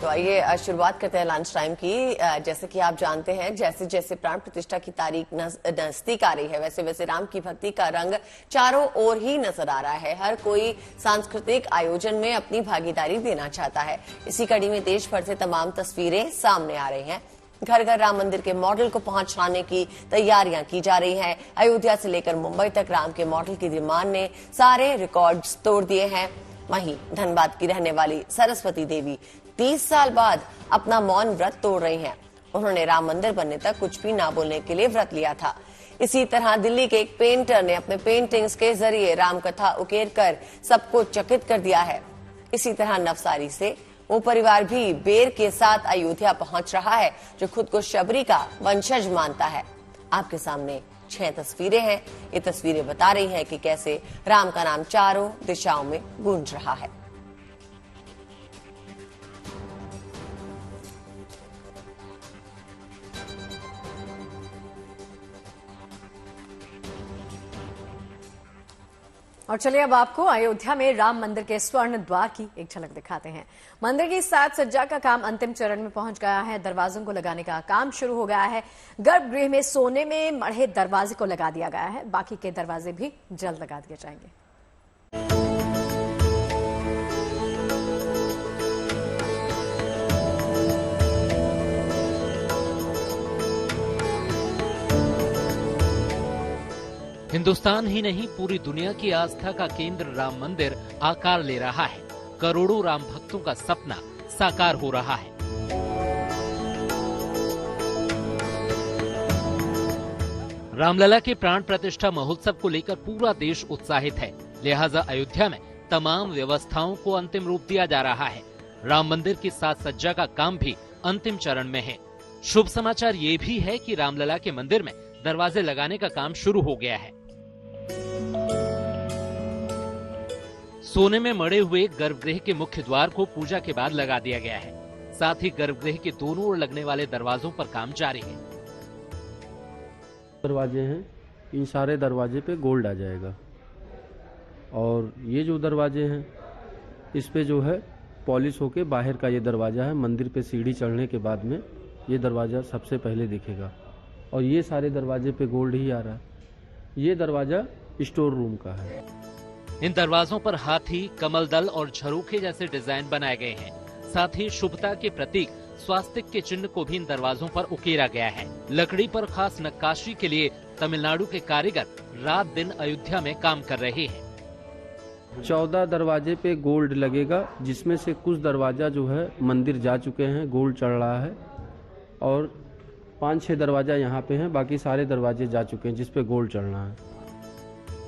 तो आइए शुरुआत करते हैं लंच टाइम की। जैसे कि आप जानते हैं, जैसे जैसे प्राण प्रतिष्ठा की तारीख नजदीक आ रही है, वैसे वैसे राम की भक्ति का रंग चारों ओर ही नजर आ रहा है। हर कोई सांस्कृतिक आयोजन में अपनी भागीदारी देना चाहता है। इसी कड़ी में देश भर से तमाम तस्वीरें सामने आ रही हैं। घर घर राम मंदिर के मॉडल को पहुंचाने की तैयारियां की जा रही हैं। अयोध्या से लेकर मुंबई तक राम के मॉडल की डिमांड ने सारे रिकॉर्ड्स तोड़ दिए हैं। वहीं धनबाद की रहने वाली सरस्वती देवी 30 साल बाद अपना मौन व्रत तोड़ रही हैं। उन्होंने राम मंदिर बनने तक कुछ भी ना बोलने के लिए व्रत लिया था। इसी तरह दिल्ली के एक पेंटर ने अपने पेंटिंग्स के जरिए राम कथा उकेर कर सबको चकित कर दिया है। इसी तरह नवसारी से वो परिवार भी बेर के साथ अयोध्या पहुंच रहा है, जो खुद को शबरी का वंशज मानता है। आपके सामने 6 तस्वीरें हैं। ये तस्वीरें बता रही हैं कि कैसे राम का नाम चारों दिशाओं में गूंज रहा है। और चलिए अब आपको अयोध्या में राम मंदिर के स्वर्ण द्वार की एक झलक दिखाते हैं। मंदिर की साज सज्जा का काम अंतिम चरण में पहुंच गया है। दरवाजों को लगाने का काम शुरू हो गया है। गर्भगृह में सोने में मढ़े दरवाजे को लगा दिया गया है। बाकी के दरवाजे भी जल्द लगा दिए जाएंगे। हिंदुस्तान ही नहीं, पूरी दुनिया की आस्था का केंद्र राम मंदिर आकार ले रहा है। करोड़ों राम भक्तों का सपना साकार हो रहा है। रामलला के प्राण प्रतिष्ठा महोत्सव को लेकर पूरा देश उत्साहित है। लिहाजा अयोध्या में तमाम व्यवस्थाओं को अंतिम रूप दिया जा रहा है। राम मंदिर की साज सज्जा का काम भी अंतिम चरण में है। शुभ समाचार ये भी है कि रामलला के मंदिर में दरवाजे लगाने का काम शुरू हो गया है। सोने में मढ़े हुए गर्भगृह के मुख्य द्वार को पूजा के बाद लगा दिया गया है। साथ ही गर्भगृह के दोनों ओर लगने वाले दरवाजों पर काम जारी है। दरवाजे हैं, इन सारे दरवाजे पे गोल्ड आ जाएगा। और ये जो दरवाजे हैं, इस पे जो है पॉलिश होके बाहर का ये दरवाजा है। मंदिर पे सीढ़ी चढ़ने के बाद में ये दरवाजा सबसे पहले दिखेगा। और ये सारे दरवाजे पे गोल्ड ही आ रहा है। ये दरवाजा स्टोर रूम का है। इन दरवाजों पर हाथी, कमल दल और झरोखे जैसे डिजाइन बनाए गए हैं। साथ ही शुभता के प्रतीक स्वास्तिक के चिन्ह को भी इन दरवाजों पर उकेरा गया है। लकड़ी पर खास नक्काशी के लिए तमिलनाडु के कारीगर रात दिन अयोध्या में काम कर रहे हैं। 14 दरवाजे पे गोल्ड लगेगा, जिसमें से कुछ दरवाजा जो है मंदिर जा चुके हैं, गोल्ड चढ़ रहा है। और 5-6 दरवाजा यहाँ पे हैं, बाकी सारे दरवाजे जा चुके हैं जिसपे गोल्ड चढ़ना है।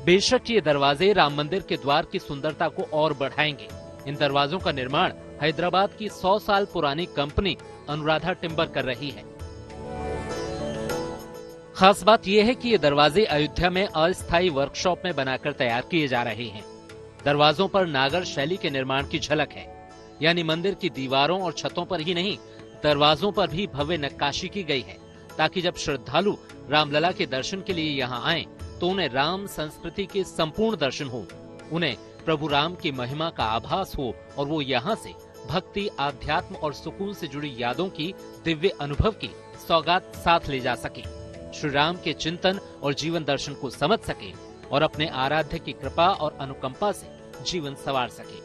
बेशक ये दरवाजे राम मंदिर के द्वार की सुंदरता को और बढ़ाएंगे। इन दरवाजों का निर्माण हैदराबाद की 100 साल पुरानी कंपनी अनुराधा टिम्बर कर रही है। खास बात यह है कि ये दरवाजे अयोध्या में अस्थायी वर्कशॉप में बनाकर तैयार किए जा रहे हैं। दरवाजों पर नागर शैली के निर्माण की झलक है, यानी मंदिर की दीवारों और छतों पर ही नहीं, दरवाजों पर भी भव्य नक्काशी की गई है, ताकि जब श्रद्धालु रामलला के दर्शन के लिए यहाँ आएं, तो उन्हें राम संस्कृति के संपूर्ण दर्शन हो, उन्हें प्रभु राम की महिमा का आभास हो और वो यहाँ से भक्ति, आध्यात्म और सुकून से जुड़ी यादों की दिव्य अनुभव की सौगात साथ ले जा सके, श्री राम के चिंतन और जीवन दर्शन को समझ सके और अपने आराध्य की कृपा और अनुकंपा से जीवन संवार सके।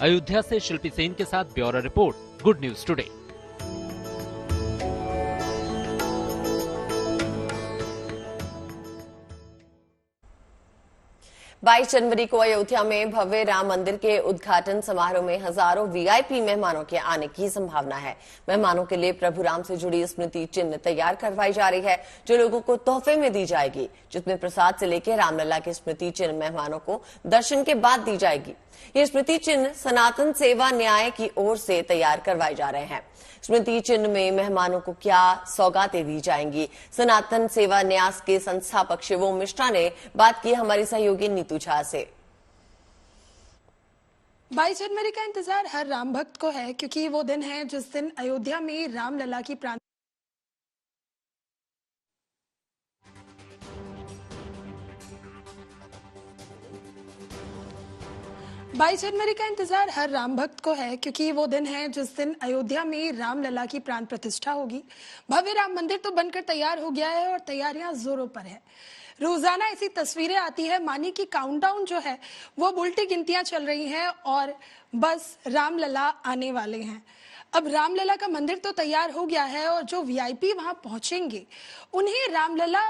अयोध्या से शिल्पी सेन के साथ bureau report, good news today. 22 जनवरी को अयोध्या में भव्य राम मंदिर के उद्घाटन समारोह में हजारों वीआईपी मेहमानों के आने की संभावना है। मेहमानों के लिए प्रभु राम से जुड़ी स्मृति चिन्ह तैयार करवाई जा रही है, जो लोगों को तोहफे में दी जाएगी, जिसमें प्रसाद से लेकर रामलला की स्मृति चिन्ह मेहमानों को दर्शन के बाद दी जाएगी। ये स्मृति चिन्ह सनातन सेवा न्याय की ओर से तैयार करवाए जा रहे हैं। स्मृति चिन्ह में मेहमानों को क्या सौगातें दी जाएंगी, सनातन सेवा न्यास के संस्थापक शिवोम मिश्रा ने बात की हमारी सहयोगी नीतू झा से। 22 जनवरी का इंतजार हर राम भक्त को है, क्योंकि वो दिन है जिस दिन अयोध्या में रामलला की प्राण 22 जनवरी का इंतजार हर राम भक्त को है, क्योंकि वो दिन है जिस दिन अयोध्या में रामलला की प्राण प्रतिष्ठा होगी। भव्य राम मंदिर तो बनकर तैयार हो गया है और तैयारियां जोरों पर है। रोजाना ऐसी तस्वीरें आती है मानी कि काउंटडाउन जो है वो उल्टी गिनतियां चल रही हैं और बस रामलला आने वाले हैं। अब रामलला का मंदिर तो तैयार हो गया है और जो वीआईपी वहां पहुंचेंगे उन्हें रामलला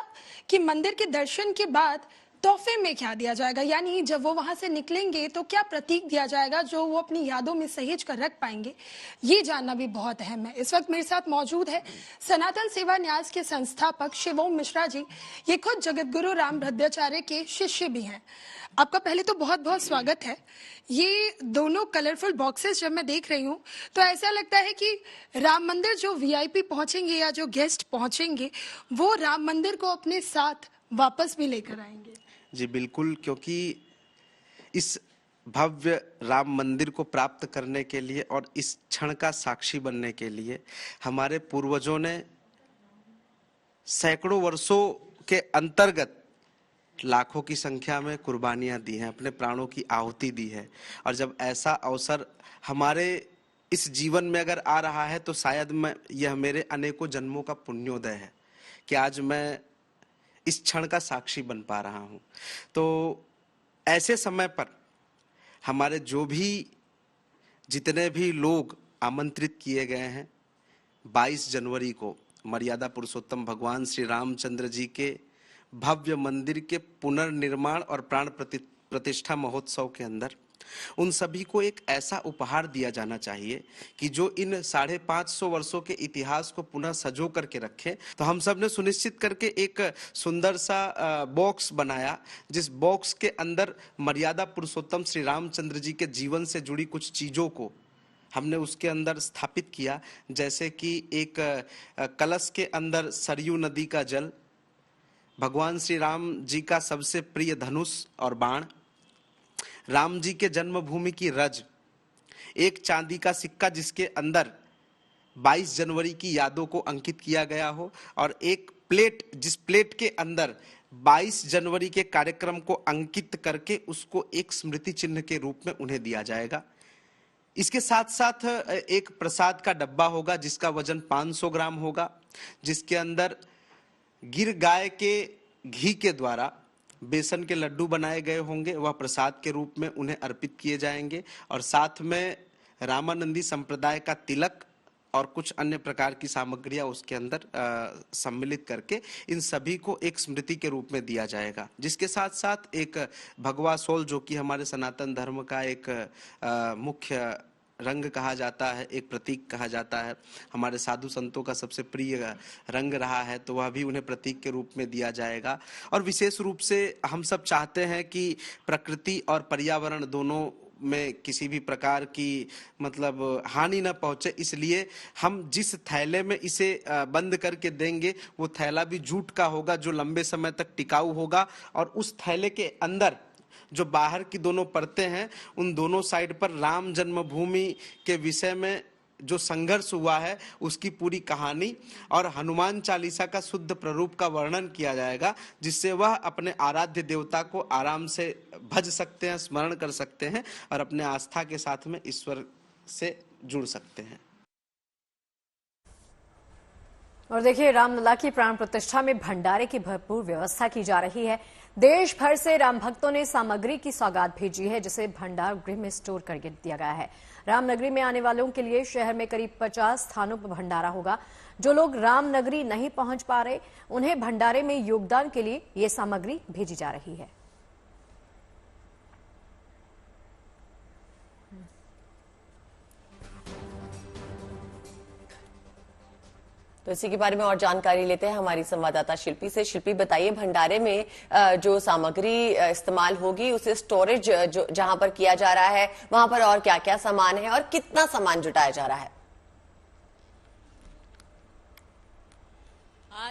के मंदिर के दर्शन के बाद तोहफे में क्या दिया जाएगा, यानी जब वो वहां से निकलेंगे तो क्या प्रतीक दिया जाएगा जो वो अपनी यादों में सहेज कर रख पाएंगे, ये जानना भी बहुत अहम है। इस वक्त मेरे साथ मौजूद है सनातन सेवा न्यास के संस्थापक शिवोम मिश्रा जी। ये खुद जगतगुरु रामभद्राचार्य के शिष्य भी हैं। आपका पहले तो बहुत बहुत स्वागत है। ये दोनों कलरफुल बॉक्सेस जब मैं देख रही हूँ तो ऐसा लगता है कि राम मंदिर जो वीआईपी पहुंचेंगे या जो गेस्ट पहुंचेंगे वो राम मंदिर को अपने साथ वापस भी लेकर आएंगे। जी बिल्कुल, क्योंकि इस भव्य राम मंदिर को प्राप्त करने के लिए और इस क्षण का साक्षी बनने के लिए हमारे पूर्वजों ने सैकड़ों वर्षों के अंतर्गत लाखों की संख्या में कुर्बानियां दी हैं, अपने प्राणों की आहुति दी है। और जब ऐसा अवसर हमारे इस जीवन में अगर आ रहा है तो शायद यह मेरे अनेकों जन्मों का पुण्योदय है कि आज मैं इस क्षण का साक्षी बन पा रहा हूं। तो ऐसे समय पर हमारे जो भी जितने भी लोग आमंत्रित किए गए हैं 22 जनवरी को मर्यादा पुरुषोत्तम भगवान श्री रामचंद्र जी के भव्य मंदिर के पुनर्निर्माण और प्राण प्रतिष्ठा महोत्सव के अंदर उन सभी को एक ऐसा उपहार दिया जाना चाहिए कि जो इन 550 वर्षों के इतिहास को पुनः सजो करके रखे। तो हम सब ने सुनिश्चित करके एक सुंदर सा बॉक्स बनाया, जिस बॉक्स के अंदर मर्यादा पुरुषोत्तम श्री रामचंद्र जी के जीवन से जुड़ी कुछ चीजों को हमने उसके अंदर स्थापित किया। जैसे कि एक कलश के अंदर सरयू नदी का जल, भगवान श्री राम जी का सबसे प्रिय धनुष और बाण, राम जी के जन्मभूमि की रज, एक चांदी का सिक्का जिसके अंदर 22 जनवरी की यादों को अंकित किया गया हो, और एक प्लेट जिस प्लेट के अंदर 22 जनवरी के कार्यक्रम को अंकित करके उसको एक स्मृति चिन्ह के रूप में उन्हें दिया जाएगा। इसके साथ साथ एक प्रसाद का डब्बा होगा जिसका वजन 500 ग्राम होगा, जिसके अंदर गिर गाय के घी के द्वारा बेसन के लड्डू बनाए गए होंगे, वह प्रसाद के रूप में उन्हें अर्पित किए जाएंगे। और साथ में रामानंदी संप्रदाय का तिलक और कुछ अन्य प्रकार की सामग्रियां उसके अंदर सम्मिलित करके इन सभी को एक स्मृति के रूप में दिया जाएगा। जिसके साथ साथ एक भगवा सोल, जो कि हमारे सनातन धर्म का एक मुख्य रंग कहा जाता है, एक प्रतीक कहा जाता है, हमारे साधु संतों का सबसे प्रिय रंग रहा है, तो वह भी उन्हें प्रतीक के रूप में दिया जाएगा। और विशेष रूप से हम सब चाहते हैं कि प्रकृति और पर्यावरण दोनों में किसी भी प्रकार की मतलब हानि न पहुंचे, इसलिए हम जिस थैले में इसे बंद करके देंगे वो थैला भी जूट का होगा जो लंबे समय तक टिकाऊ होगा। और उस थैले के अंदर जो बाहर की दोनों परतें हैं उन दोनों साइड पर राम जन्मभूमि के विषय में जो संघर्ष हुआ है उसकी पूरी कहानी और हनुमान चालीसा का शुद्ध प्रारूप का वर्णन किया जाएगा, जिससे वह अपने आराध्य देवता को आराम से भज सकते हैं, स्मरण कर सकते हैं और अपने आस्था के साथ में ईश्वर से जुड़ सकते हैं। और देखिए, रामलला की प्राण प्रतिष्ठा में भंडारे की भरपूर व्यवस्था की जा रही है। देश भर से राम भक्तों ने सामग्री की सौगात भेजी है, जिसे भंडार गृह में स्टोर कर दिया गया है। रामनगरी में आने वालों के लिए शहर में करीब 50 स्थानों पर भंडारा होगा। जो लोग रामनगरी नहीं पहुंच पा रहे, उन्हें भंडारे में योगदान के लिए ये सामग्री भेजी जा रही है। तो इसी के बारे में और जानकारी लेते हैं हमारी संवाददाता शिल्पी से। शिल्पी, बताइए, भंडारे में जो सामग्री इस्तेमाल होगी उसे स्टोरेज जो जहां पर किया जा रहा है वहां पर और क्या क्या सामान है और कितना सामान जुटाया जा रहा है?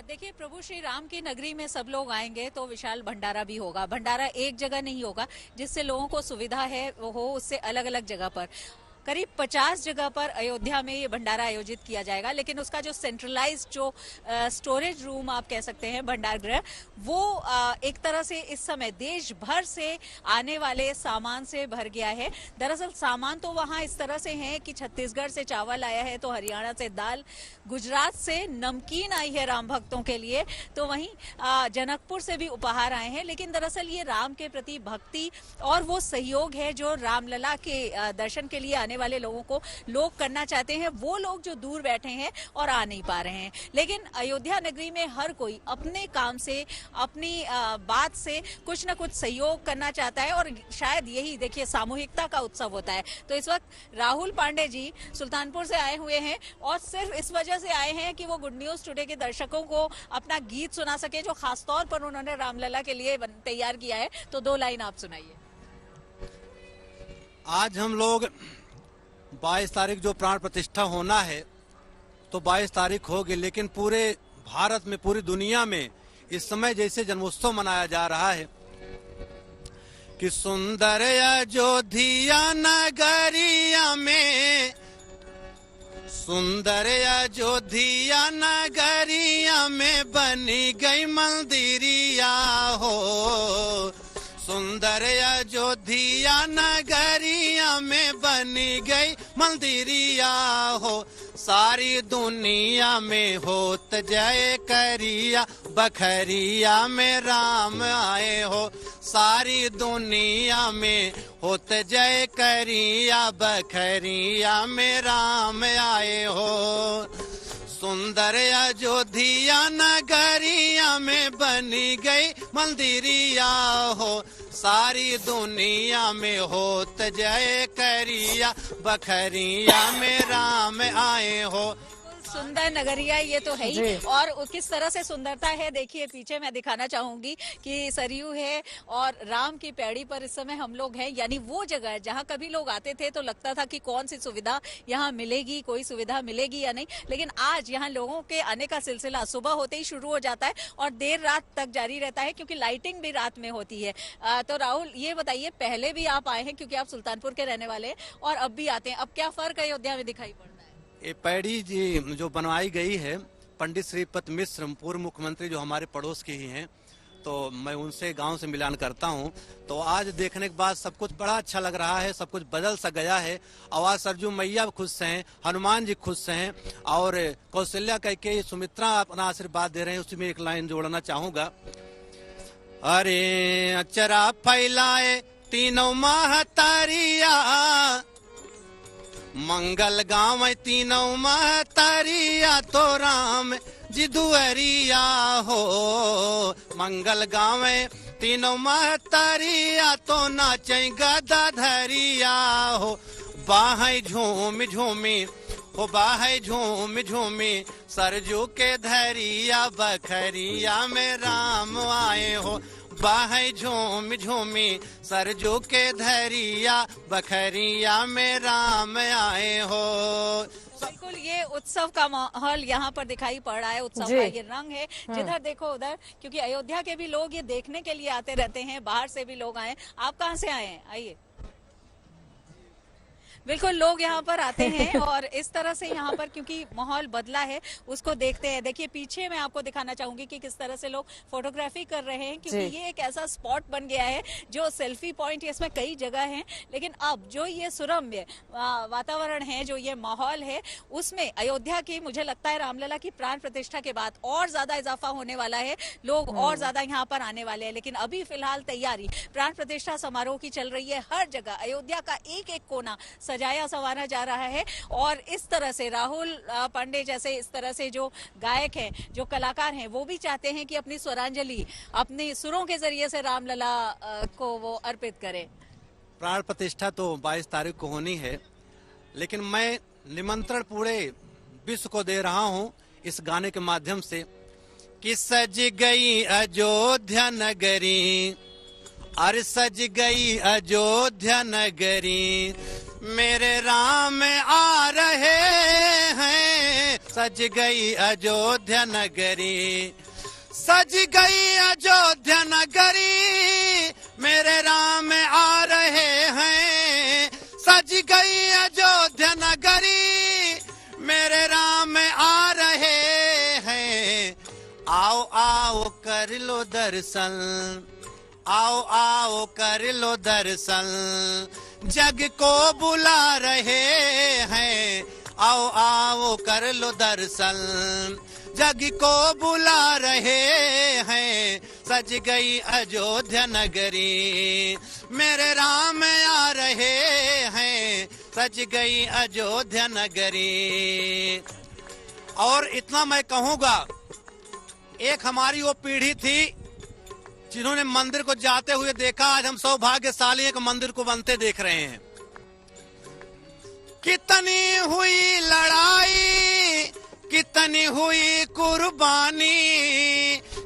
देखिए, प्रभु श्री राम की नगरी में सब लोग आएंगे तो विशाल भंडारा भी होगा। भंडारा एक जगह नहीं होगा, जिससे लोगों को सुविधा है वो हो उससे अलग अलग जगह पर। करीब 50 जगह पर अयोध्या में ये भंडारा आयोजित किया जाएगा, लेकिन उसका जो सेंट्रलाइज्ड जो स्टोरेज रूम आप कह सकते हैं, भंडार गृह, वो एक तरह से इस समय देश भर से आने वाले सामान से भर गया है। दरअसल सामान तो वहां इस तरह से है कि छत्तीसगढ़ से चावल आया है, तो हरियाणा से दाल, गुजरात से नमकीन आई है राम भक्तों के लिए, तो वहीं जनकपुर से भी उपहार आए हैं। लेकिन दरअसल ये राम के प्रति भक्ति और वो सहयोग है जो रामलला के दर्शन के लिए आने वाले लोगों को लोग करना चाहते हैं, वो लोग जो दूर बैठे हैं और आ नहीं पा रहे हैं। लेकिन अयोध्या नगरी में हर कोई अपने काम से, अपनी बात से कुछ ना कुछ सहयोग करना चाहता है, और शायद यही देखिए सामूहिकता का उत्सव होता है। तो इस वक्त राहुल पांडे जी सुल्तानपुर से आए हुए हैं, और सिर्फ इस वजह से आए हैं कि वो गुड न्यूज टुडे के दर्शकों को अपना गीत सुना सके, जो खासतौर पर उन्होंने रामलला के लिए तैयार किया है। तो 2 लाइन आप सुनाइए। आज हम लोग 22 तारीख जो प्राण प्रतिष्ठा होना है, तो 22 तारीख होगी, लेकिन पूरे भारत में, पूरी दुनिया में इस समय जैसे जन्मोत्सव मनाया जा रहा है कि सुंदर अयोध्या नगरिया में, सुंदर अयोध्या नगरिया में बनी गई मंदिरिया हो, सुंदर अयोध्या नगरिया में बनी गई मंदिरिया हो, सारी दुनिया में होत जय करिया, बखरिया में राम आए हो, सारी दुनिया में होत जय करिया, बखरिया में राम आए हो, सुंदर अयोध्या नगरिया में बनी गई मंदिरिया हो, सारी दुनिया में होत जय करिया, बखरिया में राम आए हो। सुंदर नगरिया ये तो है ही, और किस तरह से सुंदरता है देखिए पीछे मैं दिखाना चाहूंगी कि सरयू है और राम की पैड़ी पर इस समय हम लोग हैं, यानी वो जगह जहां कभी लोग आते थे तो लगता था कि कौन सी सुविधा यहाँ मिलेगी, कोई सुविधा मिलेगी या नहीं, लेकिन आज यहाँ लोगों के आने का सिलसिला सुबह होते ही शुरू हो जाता है और देर रात तक जारी रहता है, क्योंकि लाइटिंग भी रात में होती है। तो राहुल ये बताइए, पहले भी आप आए हैं क्योंकि आप सुल्तानपुर के रहने वाले हैं और अब भी आते हैं, अब क्या फर्क अयोध्या में दिखाई पड़ता है? ये पैड़ी जी जो बनवाई गई है, पंडित श्रीपत मिश्र पूर्व मुख्यमंत्री जो हमारे पड़ोस के ही हैं, तो मैं उनसे गांव से मिलान करता हूं, तो आज देखने के बाद सब कुछ बड़ा अच्छा लग रहा है, सब कुछ बदल सा गया है। आवाज सरजू मैया खुश हैं, हनुमान जी खुश हैं, और कौशल्या कह सुमित्रा अपना आशीर्वाद दे रहे हैं। उसमें एक लाइन जोड़ना चाहूंगा, अरे अचरा फैलाए तीनों महतारिया, मंगल गाँव तीनों महतारिया, तो राम जी दुअरिया हो, मंगल गाँव तीनों महतारिया, तो नाचे गदाधरिया हो, बाहें झूम झूमी हो, बाहें झूम झूमी सरजू के धरिया, बखरिया में राम आए हो, बाहें झूम झूमी सरजू के धरिया, बखरिया में राम आए हो। बिल्कुल ये उत्सव का माहौल यहाँ पर दिखाई पड़ रहा है, उत्सव का ये रंग है, जिधर देखो उधर, क्योंकि अयोध्या के भी लोग ये देखने के लिए आते रहते हैं, बाहर से भी लोग आए। आप कहाँ से आए हैं? आइए। बिल्कुल लोग यहाँ पर आते हैं और इस तरह से यहाँ पर क्योंकि माहौल बदला है उसको देखते हैं। देखिए पीछे मैं आपको दिखाना चाहूंगी कि किस तरह से लोग फोटोग्राफी कर रहे हैं, क्योंकि ये एक ऐसा स्पॉट बन गया है जो सेल्फी पॉइंट, इसमें कई जगह हैं, लेकिन अब जो ये सुरम्य वातावरण है, जो ये माहौल है, उसमें अयोध्या की मुझे लगता है रामलला की प्राण प्रतिष्ठा के बाद और ज्यादा इजाफा होने वाला है, लोग और ज्यादा यहाँ पर आने वाले हैं। लेकिन अभी फिलहाल तैयारी प्राण प्रतिष्ठा समारोह की चल रही है, हर जगह अयोध्या का एक एक कोना सजाया संवारा जा रहा है। और इस तरह से राहुल पांडे जैसे इस तरह से जो गायक हैं, जो कलाकार हैं, वो भी चाहते हैं कि अपनी स्वरांजलि अपने सुरों के जरिए से रामलला को वो अर्पित करें। प्राण प्रतिष्ठा तो 22 तारीख को होनी है, लेकिन मैं निमंत्रण पूरे विश्व को दे रहा हूं इस गाने के माध्यम से कि सज गई अयोध्या नगरी, अरे सज गई अयोध्या नगरी, मेरे राम आ रहे हैं, सज गई अयोध्या नगरी, सज गई अयोध्या नगरी, मेरे राम आ रहे हैं, सज गई अयोध्या कर लो दर्शन, आओ आओ कर लो दर्शन, जग को बुला रहे हैं, आओ आओ कर लो दर्शन, जग को बुला रहे हैं, सज गई अयोध्या नगरी, मेरे राम आ रहे हैं, सज गई अयोध्या नगरी। और इतना मैं कहूँगा, एक हमारी वो पीढ़ी थी जिन्होंने मंदिर को जाते हुए देखा, आज हम सौभाग्यशाली एक मंदिर को बनते देख रहे हैं। कितनी हुई लड़ाई, कितनी हुई कुर्बानी,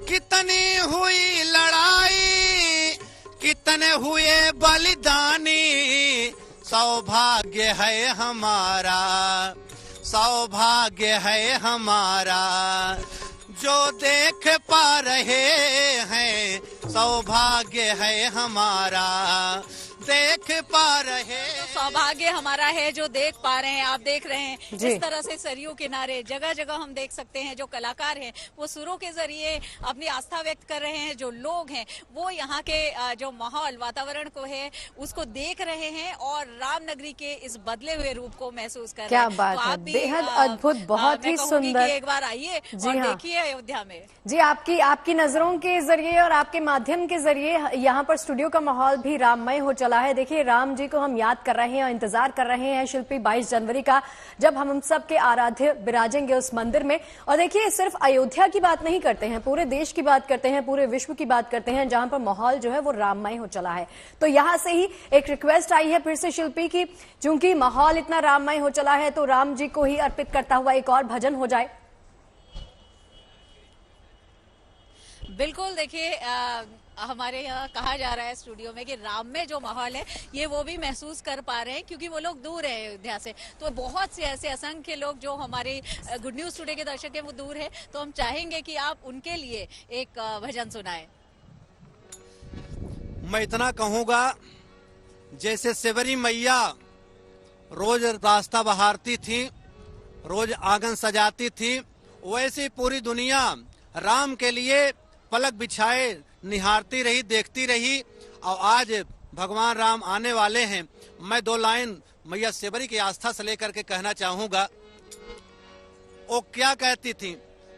कितनी हुई लड़ाई, कितने हुए बलिदानी, सौभाग्य है हमारा, सौभाग्य है हमारा, जो देख पा रहे हैं, सौभाग्य है हमारा, देख पा रहे। सौभाग्य हमारा है जो देख पा रहे हैं। आप देख रहे हैं जिस तरह से सरयू किनारे जगह जगह हम देख सकते हैं जो कलाकार हैं वो सुरों के जरिए अपनी आस्था व्यक्त कर रहे हैं। जो लोग हैं वो यहाँ के जो माहौल वातावरण को है उसको देख रहे हैं और रामनगरी के इस बदले हुए रूप को महसूस कर रहे हैं। क्या बात है, बेहद अद्भुत, बहुत ही सुंदर। एक बार आइए और देखिए अयोध्या में। जी, आपकी नजरों के जरिए और आपके माध्यम के जरिए यहाँ पर स्टूडियो का माहौल भी राममय हो चला है। देखिए, राम जी को हम याद कर रहे हैं और इंतजार कर रहे हैं शिल्पी 22 जनवरी का, जब हम सब के आराध्य विराजेंगे उस मंदिर में। और देखिए, सिर्फ अयोध्या की बात नहीं करते हैं, पूरे देश की बात करते हैं, पूरे विश्व की बात करते हैं, जहां पर माहौल जो है वो राममय हो चला है। तो यहां से ही एक रिक्वेस्ट आई है फिर से शिल्पी की, चूंकि माहौल इतना राममय हो चला है तो राम जी को ही अर्पित करता हुआ एक और भजन हो जाए। बिल्कुल, देखिए हमारे यहाँ कहा जा रहा है स्टूडियो में कि राम में जो माहौल है ये वो भी महसूस कर पा रहे हैं क्योंकि वो लोग दूर है अयोध्या से। तो बहुत से ऐसे असंख्य लोग जो हमारे गुड न्यूज टुडे के दर्शक हैं वो दूर है, तो हम चाहेंगे कि आप उनके लिए एक भजन सुनाएं। मैं इतना कहूँगा, जैसे सेवरी मैया रोज रास्ता बहारती थी, रोज आंगन सजाती थी, वैसे पूरी दुनिया राम के लिए पलक बिछाए निहारती रही, देखती रही। और आज भगवान राम आने वाले हैं। मैं 2 लाइन मैया सेवरी की आस्था से लेकर के कहना चाहूंगा। वो क्या कहती थी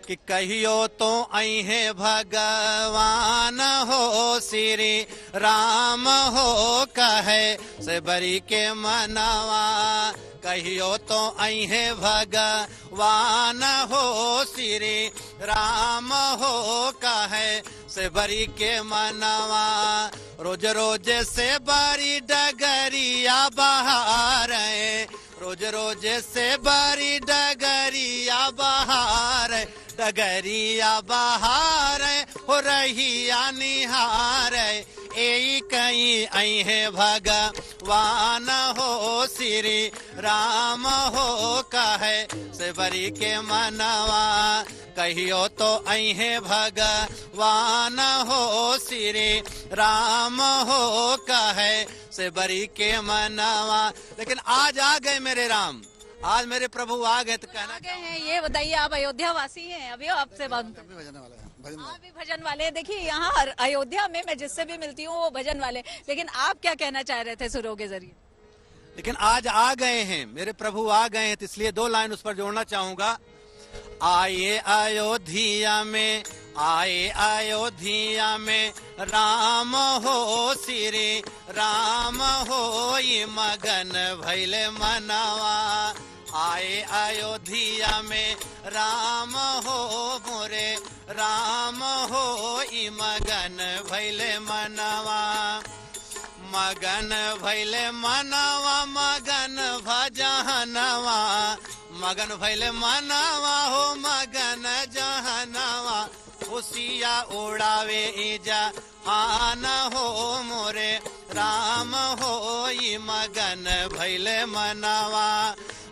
कि कहियो तो आई है भगवान हो, श्री राम हो कहे सेवरी के मनवा, कहियो तो आई है भगवान हो, श्री राम हो कहे सेवरी के मनवा, रोज रोज से बड़ी डगरिया बहारे, रोज रोज से बड़ी डगरिया बहारे, डगरिया बहारे हो रहिया निहारे, ए कहीं आई है भगवान हो, श्री राम हो कहे सेवरी के मनवा, कहियो तो आई है भगवान हो, श्री राम हो कहे सेवरी के मनवा। लेकिन आज आ गए मेरे राम, आज मेरे प्रभु आ गए, तो कहना गए हैं। ये बताइए, आप अयोध्या वासी हैं, अभी आपसे बात आप भी भजन वाले। देखिए, यहाँ अयोध्या में मैं जिससे भी मिलती हूँ वो भजन वाले, लेकिन आप क्या कहना चाह रहे थे सुरों के जरिए? लेकिन आज आ गए हैं मेरे प्रभु, आ गए हैं, तो इसलिए 2 लाइन उस पर जोड़ना चाहूंगा। आए अयोध्या में, आए अयोध्या में राम हो, श्री राम हो ये मगन भैले मनवा, आए अयोध्या में राम हो, मोरे राम हो ई मगन भैले मनवा, मगन भैले मनवा, मगन भजनवा, मगन भैले मनवा हो, मगन जहनवा, खुशिया उड़ावे इजा आन हो, मोरे राम हो ई मगन भैले मनवा,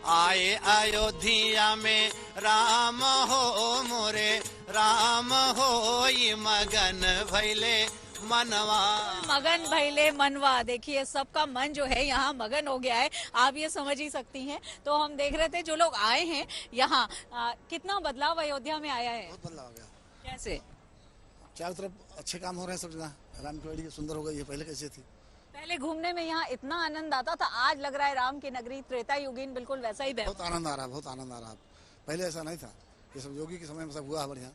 आए अयोध्या में राम हो, मोरे राम हो ई मगन भैले मनवा, मगन भैले मनवा। देखिए, सबका मन जो है यहाँ मगन हो गया है, आप ये समझ ही सकती हैं। तो हम देख रहे थे जो लोग आए हैं यहाँ, कितना बदलाव अयोध्या में आया है। बहुत बदलाव आ गया। कैसे? चारों तरफ अच्छे काम हो रहे हैं सब जगह। राम की वाड़ी सुंदर हो गई है, पहले कैसे थी? पहले घूमने में यहाँ इतना आनंद आता था, आज लग रहा है राम की नगरी त्रेता युगीन बिल्कुल वैसा ही बहुत आनंद आ रहा है, बहुत आनंद आ रहा है। पहले ऐसा नहीं था, ये सब योगी के समय में सब हुआ है बढ़िया।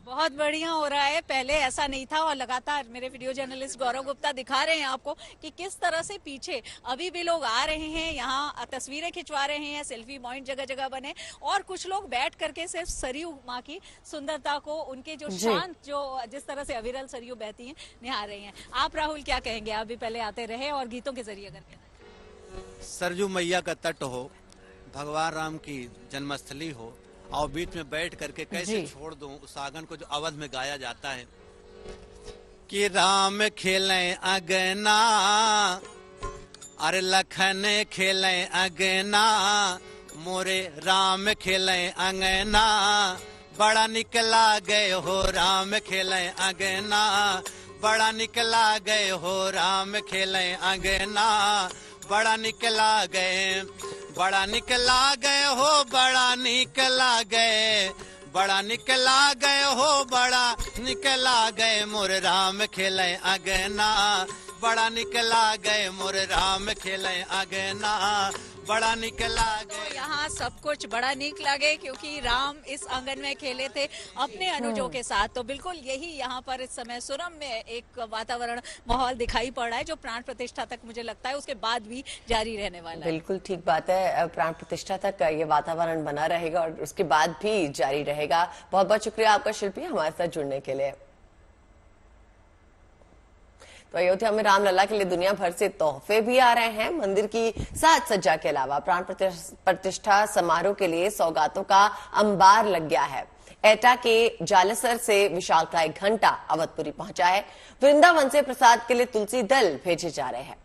बहुत बढ़िया हो रहा है, पहले ऐसा नहीं था। और लगातार मेरे वीडियो जर्नलिस्ट गौरव गुप्ता दिखा रहे हैं आपको कि किस तरह से पीछे अभी भी लोग आ रहे हैं, यहाँ तस्वीरें खिंचवा रहे हैं, सेल्फी पॉइंट जगह जगह बने, और कुछ लोग बैठ करके सिर्फ सरयू माँ की सुंदरता को, उनके जो शांत, जो जिस तरह से अविरल सरयू बहती हैं, निहार रहे हैं। आप राहुल क्या कहेंगे? आप भी पहले आते रहे और गीतों के जरिए करके। सरयू मैया का तट हो, भगवान राम की जन्मस्थली हो, और बीच में बैठ करके कैसे छोड़ दूं उस आंगन को जो अवध में गाया जाता है कि राम खेले अगना, अरे लखन खेले अगना, मोरे राम खेले अंगना, बड़ा निकला गए हो राम खेले अगना, बड़ा निकला गए हो राम खेले अंगना, बड़ा निकला गए, बड़ा निकला गए हो, बड़ा निकला गए, बड़ा निकला गए हो, बड़ा निकला गए, मोर राम खेले अगना, बड़ा निकला गए, मोर राम खेले अगना, बड़ा निकला गए। यहाँ सब कुछ बड़ा नीक लगे क्योंकि राम इस आंगन में खेले थे अपने अनुजों के साथ। तो बिल्कुल यही यहाँ पर इस समय सुरम में एक वातावरण, माहौल दिखाई पड़ रहा है, जो प्राण प्रतिष्ठा तक मुझे लगता है उसके बाद भी जारी रहने वाला है। बिल्कुल ठीक बात है, प्राण प्रतिष्ठा तक ये वातावरण बना रहेगा और उसके बाद भी जारी रहेगा। बहुत बहुत शुक्रिया आपका शिल्पी, हमारे साथ जुड़ने के लिए। तो अयोध्या में रामलला के लिए दुनिया भर से तोहफे भी आ रहे हैं। मंदिर की साज सज्जा के अलावा प्राण प्रतिष्ठा समारोह के लिए सौगातों का अंबार लग गया है। एटा के जालसर से विशालकाय घंटा अवधपुरी पहुंचा है। वृंदावन से प्रसाद के लिए तुलसी दल भेजे जा रहे हैं।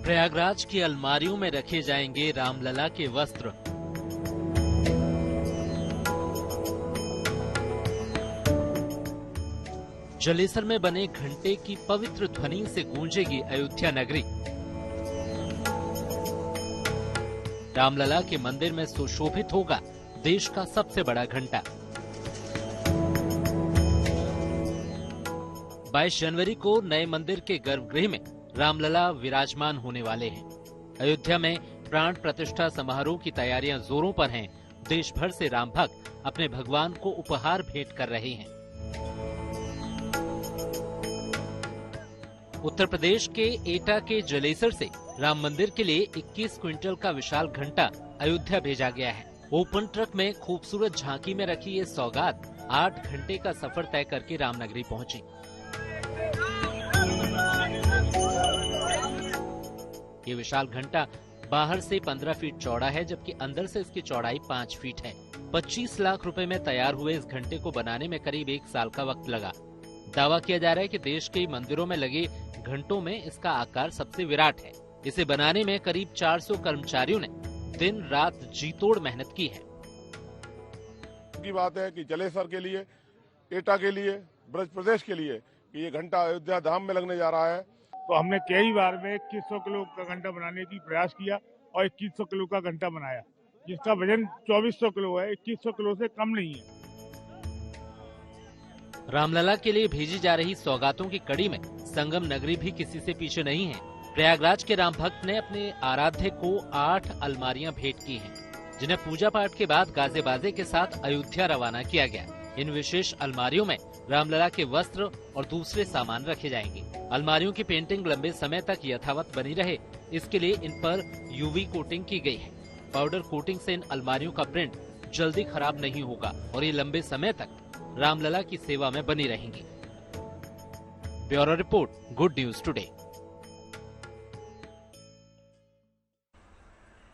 प्रयागराज की अलमारियों में रखे जाएंगे रामलला के वस्त्र। जलेसर में बने घंटे की पवित्र ध्वनि से गूंजेगी अयोध्या नगरी। रामलला के मंदिर में सुशोभित होगा देश का सबसे बड़ा घंटा। 22 जनवरी को नए मंदिर के गर्भगृह में रामलला विराजमान होने वाले हैं। अयोध्या में प्राण प्रतिष्ठा समारोह की तैयारियां जोरों पर हैं। देश भर से राम भक्त अपने भगवान को उपहार भेंट कर रहे हैं। उत्तर प्रदेश के एटा के जलेसर से राम मंदिर के लिए 21 क्विंटल का विशाल घंटा अयोध्या भेजा गया है। ओपन ट्रक में खूबसूरत झांकी में रखी ये सौगात 8 घंटे का सफर तय करके रामनगरी पहुंची। ये विशाल घंटा बाहर से 15 फीट चौड़ा है, जबकि अंदर से इसकी चौड़ाई 5 फीट है। 25 लाख रुपए में तैयार हुए इस घंटे को बनाने में करीब 1 साल का वक्त लगा। दावा किया जा रहा है कि देश के मंदिरों में लगे घंटों में इसका आकार सबसे विराट है। इसे बनाने में करीब 400 कर्मचारियों ने दिन रात जीतोड़ मेहनत की है। की बात है कि जलेसर के लिए, एटा के लिए, ब्रज प्रदेश के लिए ये घंटा अयोध्या धाम में लगने जा रहा है। तो हमने कई बार में 2100 किलो का घंटा बनाने की प्रयास किया और 2100 किलो का घंटा बनाया, जिसका वजन 2400 किलो है, 2100 किलो से कम नहीं है। रामलला के लिए भेजी जा रही सौगातों की कड़ी में संगम नगरी भी किसी से पीछे नहीं है। प्रयागराज के राम भक्त ने अपने आराध्य को 8 अलमारियां भेंट की हैं, जिन्हें पूजा पाठ के बाद गाजे बाजे के साथ अयोध्या रवाना किया गया। इन विशेष अलमारियों में रामलला के वस्त्र और दूसरे सामान रखे जाएंगे। अलमारियों की पेंटिंग लंबे समय तक यथावत बनी रहे, इसके लिए इन पर यूवी कोटिंग की गई है। पाउडर कोटिंग से इन अलमारियों का प्रिंट जल्दी खराब नहीं होगा और ये लंबे समय तक रामलला की सेवा में बनी रहेंगी। Bureau report, good news today.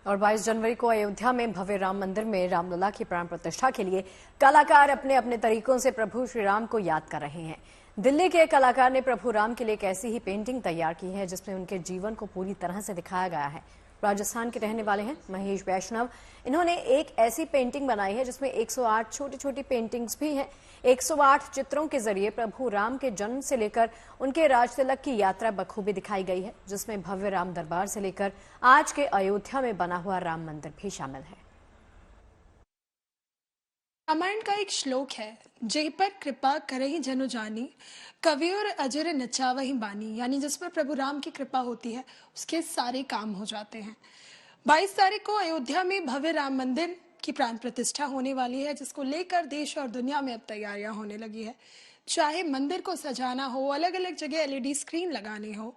और 22 जनवरी को अयोध्या में भव्य राम मंदिर में रामलला की प्राण प्रतिष्ठा के लिए कलाकार अपने अपने तरीकों से प्रभु श्री राम को याद कर रहे हैं। दिल्ली के कलाकार ने प्रभु राम के लिए एक ऐसी ही पेंटिंग तैयार की है जिसमें उनके जीवन को पूरी तरह से दिखाया गया है। राजस्थान के रहने वाले हैं महेश वैष्णव। इन्होंने एक ऐसी पेंटिंग बनाई है जिसमें 108 छोटी छोटी पेंटिंग्स भी हैं। 108 चित्रों के जरिए प्रभु राम के जन्म से लेकर उनके राजतिलक की यात्रा बखूबी दिखाई गई है, जिसमें भव्य राम दरबार से लेकर आज के अयोध्या में बना हुआ राम मंदिर भी शामिल है। रामायण का एक श्लोक है, जय पर कृपा करहि जनु जानी, कवि और अजर नचावहि बानी, यानी जिस पर प्रभु राम की कृपा होती है उसके सारे काम हो जाते हैं। 22 तारीख को अयोध्या में भव्य राम मंदिर की प्राण प्रतिष्ठा होने वाली है, जिसको लेकर देश और दुनिया में अब तैयारियां होने लगी है। चाहे मंदिर को सजाना हो, अलग अलग जगह LED स्क्रीन लगाने हो,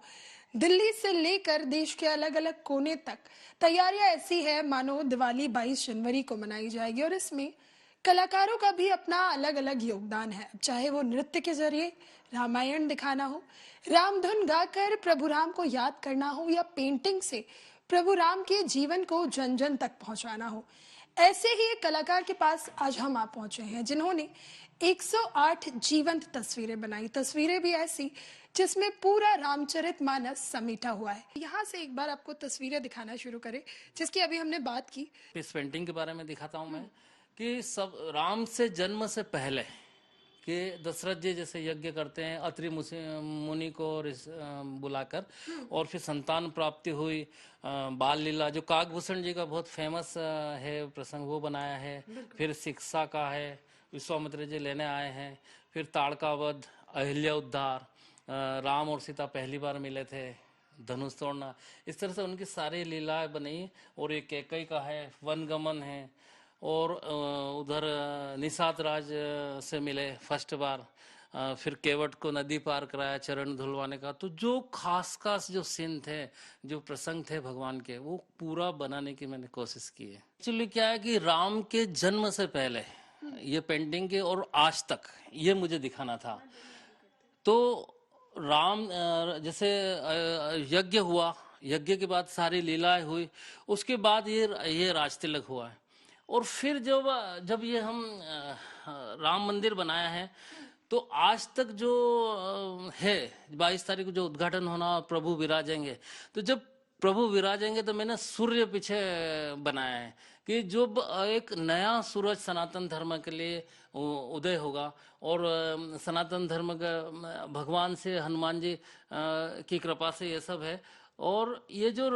दिल्ली से लेकर देश के अलग अलग कोने तक तैयारियां ऐसी है मानो दिवाली 22 जनवरी को मनाई जाएगी। और इसमें कलाकारों का भी अपना अलग अलग योगदान है, चाहे वो नृत्य के जरिए रामायण दिखाना हो, राम धुन गाकर प्रभु राम को याद करना हो, या पेंटिंग से प्रभु राम के जीवन को जन जन तक पहुंचाना हो। ऐसे ही एक कलाकार के पास आज हम आप पहुंचे हैं, जिन्होंने 108 जीवंत तस्वीरें बनाई, तस्वीरें भी ऐसी जिसमें पूरा रामचरितमानस समेटा हुआ है। यहाँ से एक बार आपको तस्वीरें दिखाना शुरू करें जिसकी अभी हमने बात की। इस पेंटिंग के बारे में दिखाता हूँ मैं कि सब राम से जन्म से पहले कि दशरथ जी जैसे यज्ञ करते हैं अत्रि मुनि को बुलाकर, और फिर संतान प्राप्ति हुई, बाल लीला जो काकभूषण जी का बहुत फेमस है प्रसंग वो बनाया है, फिर शिक्षा का है, विश्वामित्र जी लेने आए हैं, फिर ताड़का वध, अहिल्या उद्धार, राम और सीता पहली बार मिले थे, धनुष तोड़ना, इस तरह से उनकी सारी लीलाएं बनी। और एक कैकई का है, वनगमन है, और उधर निषाद राज से मिले फर्स्ट बार, फिर केवट को नदी पार कराया चरण धुलवाने का। तो जो खास खास जो सीन थे, जो प्रसंग थे भगवान के, वो पूरा बनाने की मैंने कोशिश की है। एक्चुअली क्या है कि राम के जन्म से पहले ये पेंटिंग के और आज तक ये मुझे दिखाना था। तो राम जैसे यज्ञ हुआ, यज्ञ के बाद सारी लीलाएं हुई, उसके बाद ये राजतिलक हुआ है। और फिर जब ये हम राम मंदिर बनाया है, तो आज तक जो है 22 तारीख को जो उद्घाटन होना, प्रभु विराजेंगे, तो जब प्रभु विराजेंगे तो मैंने सूर्य पीछे बनाया है कि जो एक नया सूरज सनातन धर्म के लिए उदय होगा। और सनातन धर्म का भगवान से, हनुमान जी की कृपा से ये सब है। और ये जो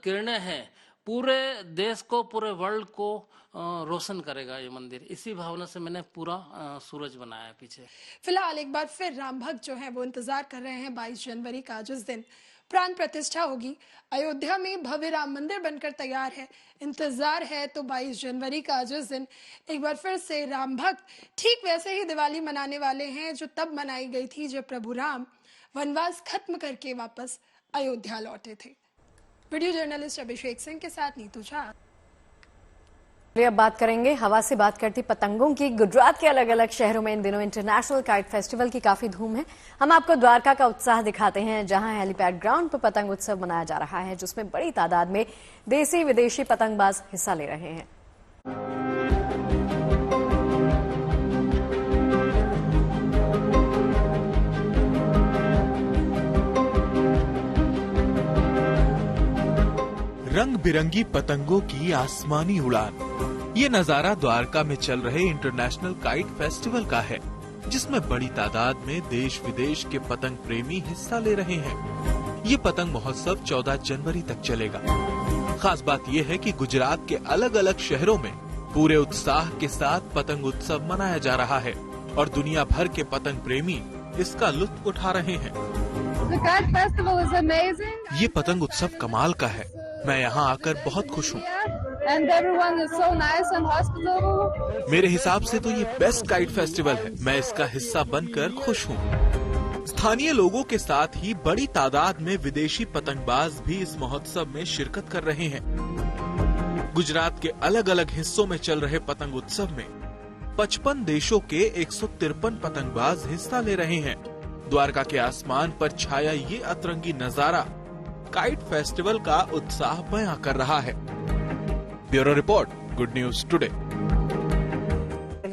किरणें हैं पूरे देश को, पूरे वर्ल्ड को रोशन करेगा ये मंदिर। इसी भावना से मैंने पूरा सूरज बनाया है पीछे। फिलहाल एक बार फिर राम भक्त जो है वो इंतजार कर रहे हैं 22 जनवरी का, जिस दिन प्राण प्रतिष्ठा होगी। अयोध्या में भव्य राम मंदिर बनकर तैयार है, इंतजार है तो 22 जनवरी का, जिस दिन एक बार फिर से राम भक्त ठीक वैसे ही दिवाली मनाने वाले हैं जो तब मनाई गई थी जब प्रभु राम वनवास खत्म करके वापस अयोध्या लौटे थे। वीडियो जर्नलिस्ट अभिषेक सिंह के साथ नीतू झा। अब बात करेंगे हवा से बात करती पतंगों की। गुजरात के अलग अलग शहरों में इन दिनों इंटरनेशनल काइट फेस्टिवल की काफी धूम है। हम आपको द्वारका का उत्साह दिखाते हैं, जहां हेलीपैड ग्राउंड पर पतंग उत्सव मनाया जा रहा है, जिसमें बड़ी तादाद में देसी विदेशी पतंगबाज हिस्सा ले रहे हैं। रंग बिरंगी पतंगों की आसमानी उड़ान, ये नजारा द्वारका में चल रहे इंटरनेशनल काइट फेस्टिवल का है, जिसमें बड़ी तादाद में देश विदेश के पतंग प्रेमी हिस्सा ले रहे हैं। ये पतंग महोत्सव 14 जनवरी तक चलेगा। खास बात ये है कि गुजरात के अलग अलग शहरों में पूरे उत्साह के साथ पतंग उत्सव मनाया जा रहा है और दुनिया भर के पतंग प्रेमी इसका लुत्फ उठा रहे हैं। ये पतंग उत्सव कमाल का है, मैं यहाँ आकर बहुत खुश हूँ। मेरे हिसाब से तो ये बेस्ट काइट फेस्टिवल है, मैं इसका हिस्सा बनकर खुश हूँ। स्थानीय लोगों के साथ ही बड़ी तादाद में विदेशी पतंगबाज भी इस महोत्सव में शिरकत कर रहे हैं। गुजरात के अलग अलग हिस्सों में चल रहे पतंग उत्सव में 55 देशों के 153 पतंगबाज हिस्सा ले रहे हैं। द्वारका के आसमान पर छाया ये अतरंगी नजारा काइट फेस्टिवल का उत्साह बयां कर रहा है। Bureau report, good news today.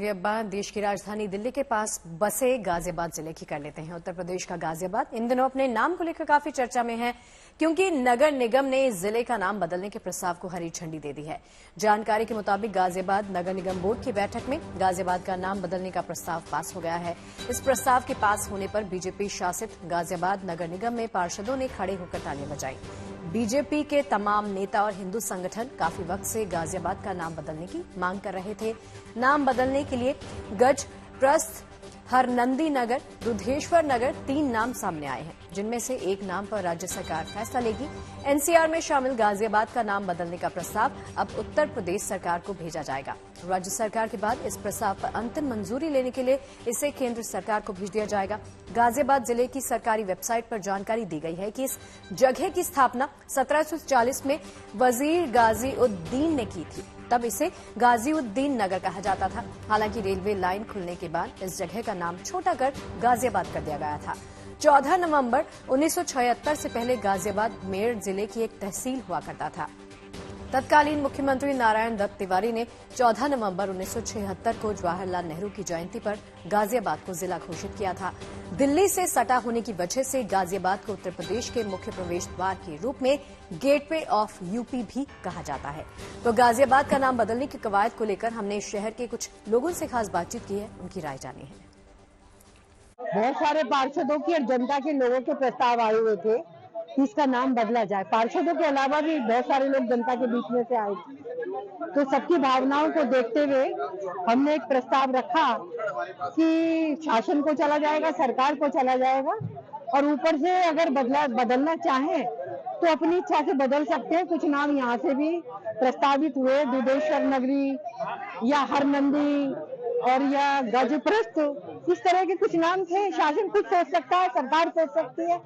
चलिए अब बात देश की राजधानी दिल्ली के पास बसे गाजियाबाद जिले की कर लेते हैं। उत्तर प्रदेश का गाजियाबाद इन दिनों अपने नाम को लेकर काफी चर्चा में है, क्योंकि नगर निगम ने इस जिले का नाम बदलने के प्रस्ताव को हरी झंडी दे दी है। जानकारी के मुताबिक गाजियाबाद नगर निगम बोर्ड की बैठक में गाजियाबाद का नाम बदलने का प्रस्ताव पास हो गया है। इस प्रस्ताव के पास होने पर बीजेपी शासित गाजियाबाद नगर निगम में पार्षदों ने खड़े होकर तालियां बजाई। बीजेपी के तमाम नेता और हिंदू संगठन काफी वक्त से गाजियाबाद का नाम बदलने की मांग कर रहे थे। नाम बदलने के लिए गज प्रस्थ, हरनंदी नगर, दुधेश्वर नगर 3 नाम सामने आए हैं, जिनमें से एक नाम पर राज्य सरकार फैसला लेगी। एनसीआर में शामिल गाजियाबाद का नाम बदलने का प्रस्ताव अब उत्तर प्रदेश सरकार को भेजा जाएगा। राज्य सरकार के बाद इस प्रस्ताव पर अंतिम मंजूरी लेने के लिए इसे केंद्र सरकार को भेज दिया जाएगा। गाजियाबाद जिले की सरकारी वेबसाइट पर जानकारी दी गई है कि इस जगह की स्थापना 1740 में वजीर गाजी उद्दीन ने की थी। तब इसे गाजी उद्दीन नगर कहा जाता था। हालांकि रेलवे लाइन खुलने के बाद इस जगह का नाम छोटा कर गाजियाबाद कर दिया गया था। 14 नवंबर 1976 से पहले गाजियाबाद मेरठ जिले की एक तहसील हुआ करता था। तत्कालीन मुख्यमंत्री नारायण दत्त तिवारी ने 14 नवंबर 1976 को जवाहरलाल नेहरू की जयंती पर गाजियाबाद को जिला घोषित किया था। दिल्ली से सटा होने की वजह से गाजियाबाद को उत्तर प्रदेश के मुख्य प्रवेश द्वार के रूप में गेटवे ऑफ यूपी भी कहा जाता है। तो गाजियाबाद का नाम बदलने की कवायद को लेकर हमने शहर के कुछ लोगों से खास बातचीत की है, उनकी राय जानी है। बहुत सारे पार्षदों की और जनता के लोगों के प्रस्ताव आए हुए थे कि इसका नाम बदला जाए। पार्षदों के अलावा भी बहुत सारे लोग जनता के बीच में से आए थे, तो सबकी भावनाओं को देखते हुए हमने एक प्रस्ताव रखा कि शासन को चला जाएगा, सरकार को चला जाएगा, और ऊपर से अगर बदलना चाहें तो अपनी इच्छा से बदल सकते हैं। कुछ नाम यहाँ से भी प्रस्तावित हुए, दुधेश्वर नगरी या हरनंदी और या गजप्रस्थ, इस तरह के कुछ नाम थे। शासन खुद सोच सकता है, सरकार सोच सकती है,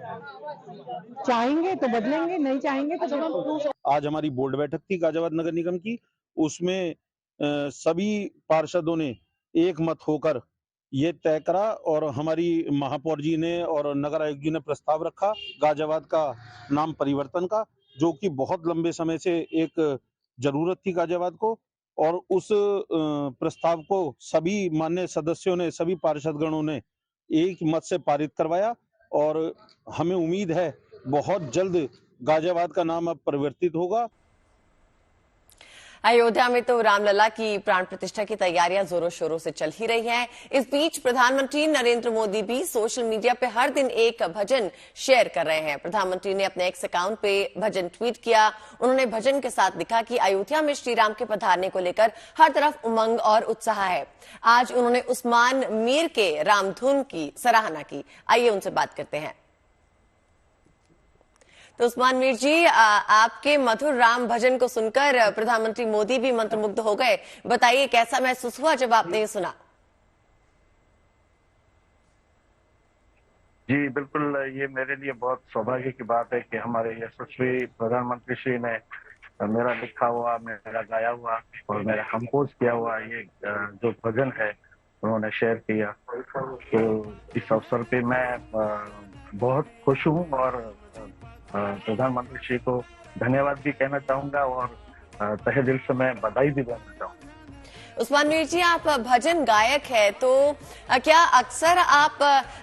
चाहेंगे तो बदलेंगे, नहीं चाहेंगे तो। आज हमारी बोर्ड बैठक थी गाजियाबाद नगर निगम की, उसमें सभी पार्षदों ने एक मत होकर ये तय करा और हमारी महापौर जी ने और नगर आयुक्त जी ने प्रस्ताव रखा गाजियाबाद का नाम परिवर्तन का, जो कि बहुत लंबे समय से एक जरूरत थी गाजियाबाद को। और उस प्रस्ताव को सभी माननीय सदस्यों ने, सभी पार्षदगणों ने एक मत से पारित करवाया और हमें उम्मीद है बहुत जल्द गाजियाबाद का नाम अब परिवर्तित होगा। अयोध्या में तो रामलला की प्राण प्रतिष्ठा की तैयारियां जोरों शोरों से चल ही रही हैं। इस बीच प्रधानमंत्री नरेंद्र मोदी भी सोशल मीडिया पे हर दिन एक भजन शेयर कर रहे हैं। प्रधानमंत्री ने अपने एक्स अकाउंट पे भजन ट्वीट किया। उन्होंने भजन के साथ लिखा कि अयोध्या में श्री राम के पधारने को लेकर हर तरफ उमंग और उत्साह है। आज उन्होंने उस्मान मीर के रामधुन की सराहना की। आइए उनसे बात करते हैं। तो उस्मान मीर जी, आपके मधुर राम भजन को सुनकर प्रधानमंत्री मोदी भी मंत्रमुग्ध हो गए। बताइए कैसा महसूस हुआ जब आपने ये सुना? जी बिल्कुल, ये मेरे लिए बहुत सौभाग्य की बात है कि हमारे यशस्वी प्रधानमंत्री श्री ने मेरा लिखा हुआ, मेरा गाया हुआ और मेरा कंपोज किया हुआ ये जो भजन है उन्होंने शेयर किया। तो इस अवसर पे मैं बहुत खुश हूँ और प्रधानमंत्री श्री को धन्यवाद भी कहना चाहूंगा और तहे दिल से मैं बधाई भी देना चाहूंगा। उस्मान मीर जी, आप भजन गायक है, तो क्या अक्सर आप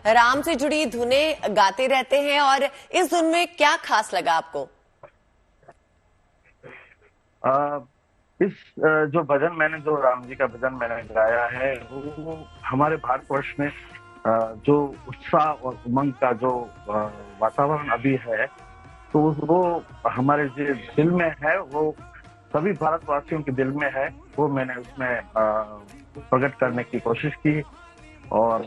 राम से जुड़ी धुनें गाते रहते हैं और इस धुन में क्या खास लगा आपको? इस जो भजन मैंने, जो राम जी का भजन मैंने गाया है, वो हमारे भारतवर्ष में जो उत्साह और उमंग का जो वातावरण अभी है, तो वो हमारे जो दिल में है, वो सभी भारतवासियों के दिल में है, वो मैंने उसमें प्रकट करने की कोशिश की। और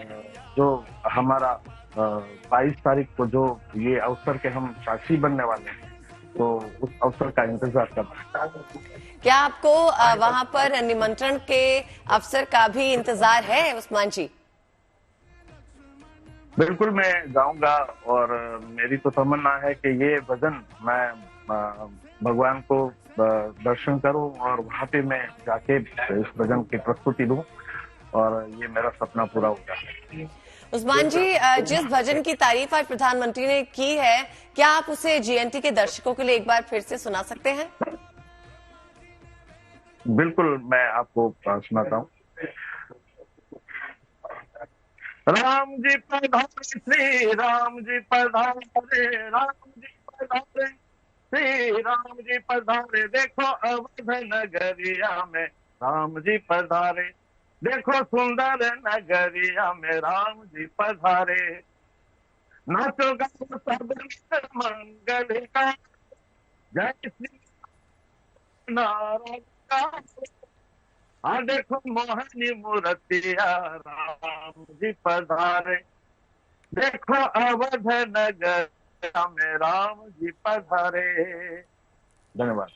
जो हमारा 22 तारीख को जो ये अवसर के हम साक्षी बनने वाले हैं, तो उस अवसर का इंतजार कर रहे हैं। क्या आपको वहां पर निमंत्रण के अवसर का भी इंतजार है उस्मान जी? बिल्कुल, मैं गाऊंगा और मेरी तो तमन्ना है कि ये भजन मैं भगवान को दर्शन करूं और वहां पे मैं जाके इस भजन की प्रस्तुति दूं और ये मेरा सपना पूरा हो जाए। उस्मान जी, जिस भजन की तारीफ आज प्रधानमंत्री ने की है, क्या आप उसे जीएनटी के दर्शकों के लिए एक बार फिर से सुना सकते हैं? बिल्कुल, मैं आपको सुनाता हूँ। राम जी पधारे श्री राम जी पधारे, राम जी पधारे श्री राम जी पधारे, देखो अवध नगरिया में राम जी पधारे, देखो सुंदर नगरिया में राम जी पधारे, नाचो गाओ सब मंगल का, जय श्री नारायण का, देखो मोहनी मूर्तिया राम जी पधारे, देखो अवध नगर में राम जी पधारे। धन्यवाद।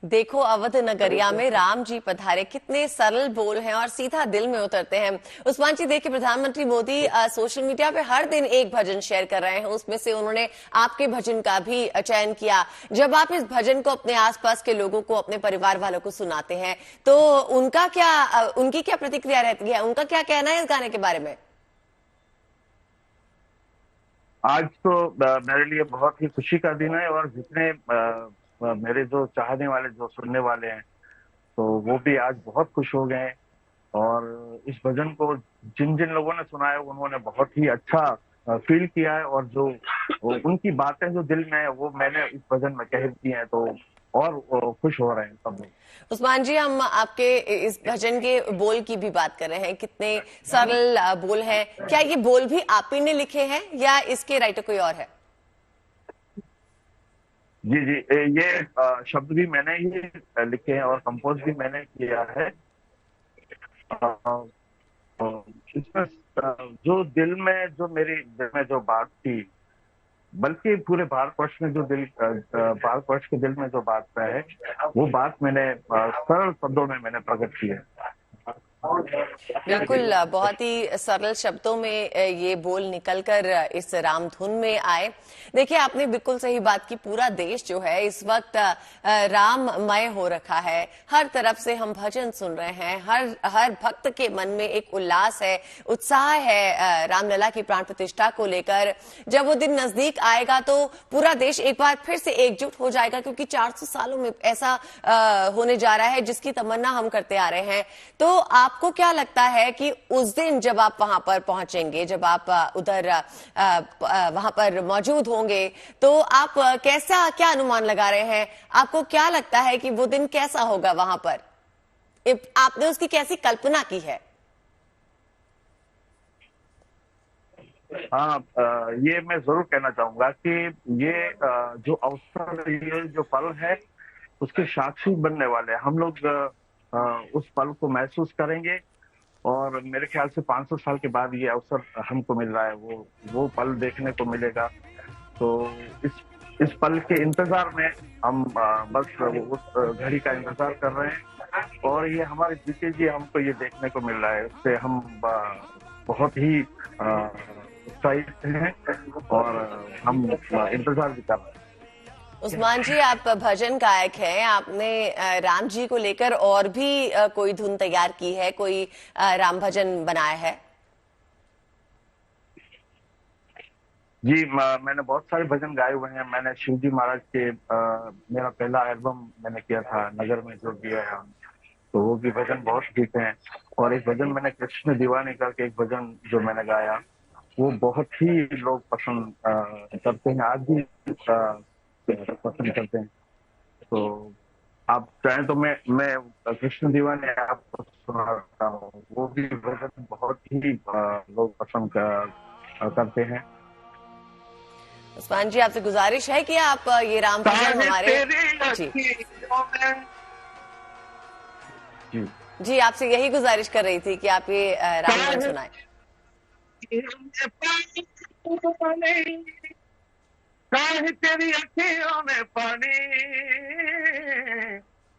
देखो अवध नगरिया में राम जी पधारे, कितने सरल बोल हैं और सीधा दिल में उतरते हैं। उस्मान जी, देखिए प्रधानमंत्री मोदी सोशल मीडिया पे हर दिन एक भजन शेयर कर रहे हैं, उसमें से उन्होंने आपके भजन का भी चयन किया। जब आप इस भजन को अपने आसपास के लोगों को, अपने परिवार वालों को सुनाते हैं तो उनकी क्या प्रतिक्रिया रहती है, उनका क्या कहना है इस गाने के बारे में? आज तो मेरे लिए बहुत ही खुशी का दिन है और जितने मेरे जो चाहने वाले, जो सुनने वाले हैं, तो वो भी आज बहुत खुश हो गए। और इस भजन को जिन जिन लोगों ने सुना है उन्होंने बहुत ही अच्छा फील किया है और जो उनकी बातें जो दिल में है वो मैंने इस भजन में कह दी हैं, तो और खुश हो रहे हैं सब लोग। उस्मान जी, हम आपके इस भजन के बोल की भी बात कर रहे हैं, कितने सरल बोल हैं। क्या ये बोल भी आप ही ने लिखे हैं या इसके राइटर कोई और है? जी, ये शब्द भी मैंने ही लिखे हैं और कंपोज भी मैंने किया है। इसमें जो दिल में, जो मेरी दिल में जो बात थी, बल्कि पूरे भारतवर्ष में जो भारतवर्ष के दिल में जो बात है, वो बात मैंने सरल शब्दों में मैंने प्रकट की है। बिल्कुल, बहुत ही सरल शब्दों में ये बोल निकलकर इस राम धुन में आए। देखिए, आपने बिल्कुल सही बात की। पूरा देश जो है इस वक्त राममय हो रखा है। हर तरफ से हम भजन सुन रहे हैं, हर भक्त के मन में एक उल्लास है, उत्साह है रामलला की प्राण प्रतिष्ठा को लेकर। जब वो दिन नजदीक आएगा तो पूरा देश एक बार फिर से एकजुट हो जाएगा, क्योंकि 400 सालों में ऐसा होने जा रहा है जिसकी तमन्ना हम करते आ रहे हैं। तो आपको क्या लगता है कि उस दिन जब आप वहां पर पहुंचेंगे, जब आप उधर वहां पर मौजूद होंगे, तो आप क्या अनुमान लगा रहे हैं? आपको क्या लगता है कि वो दिन कैसा होगा वहां पर? आपने उसकी कैसी कल्पना की है? हाँ, ये मैं जरूर कहना चाहूंगा कि ये जो अवसर, ये जो पल है, उसके साक्षी बनने वाले हैं। हम लोग उस पल को महसूस करेंगे और मेरे ख्याल से 500 साल के बाद ये अवसर हमको मिल रहा है, वो पल देखने को मिलेगा। तो इस पल के इंतजार में हम बस उस घड़ी का इंतजार कर रहे हैं और ये हमारे जीते जी हमको ये देखने को मिल रहा है। इससे हम बहुत ही उत्साहित हैं और हम इंतजार भी कर रहे हैं। उस्मान जी, आप भजन गायक हैं, आपने राम जी को लेकर और भी कोई धुन तैयार की है, कोई राम भजन बनाया है? जी, मैंने बहुत सारे भजन गाए हुए हैं। मैंने शिवजी महाराज के मेरा पहला एल्बम मैंने किया था, नगर में जो दिया है, तो वो भी भजन बहुत हिट हैं। और एक भजन मैंने कृष्ण दीवाने करके एक भजन जो मैंने गाया, वो बहुत ही लोग पसंद करते हैं, आज भी पसंद करते हैं। तो आप चाहें तो मैं कृष्ण दीवाने आपको सुनाता हूँ, वो भी भजन बहुत ही लोग पसंद करते हैं। उस्मान जी, आपसे गुजारिश है कि आप ये राम भजन हमारे जी आपसे यही गुजारिश कर रही थी कि आप ये राम भजन सुनाएं। तेरी अखियों में पानी,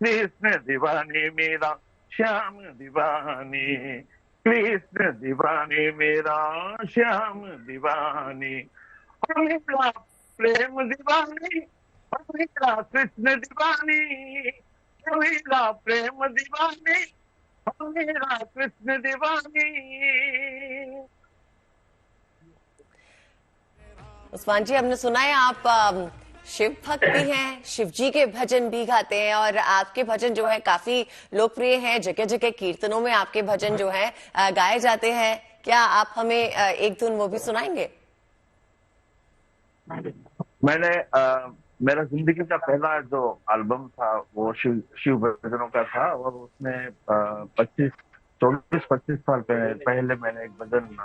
कृष्ण दीवानी मेरा श्याम दीवानी, कृष्ण दीवानी मेरा श्याम दीवानी, मेरा प्रेम दीवानी, मेरा कृष्ण दीवानी, मेरा प्रेम दीवानी, मेरा कृष्ण दीवानी। उस्मान जी, हमने सुना है आप शिव भक्त भी हैं, शिव जी के भजन भी गाते हैं और आपके भजन जो है काफी लोकप्रिय हैं। जगह जगह कीर्तनों में आपके भजन जो है गाए जाते हैं। क्या आप हमें एक धुन वो भी सुनाएंगे? मैंने मेरा जिंदगी का पहला जो एल्बम था वो शिव भजनों का था और उसमें 24-25 साल पहले मैंने एक भजन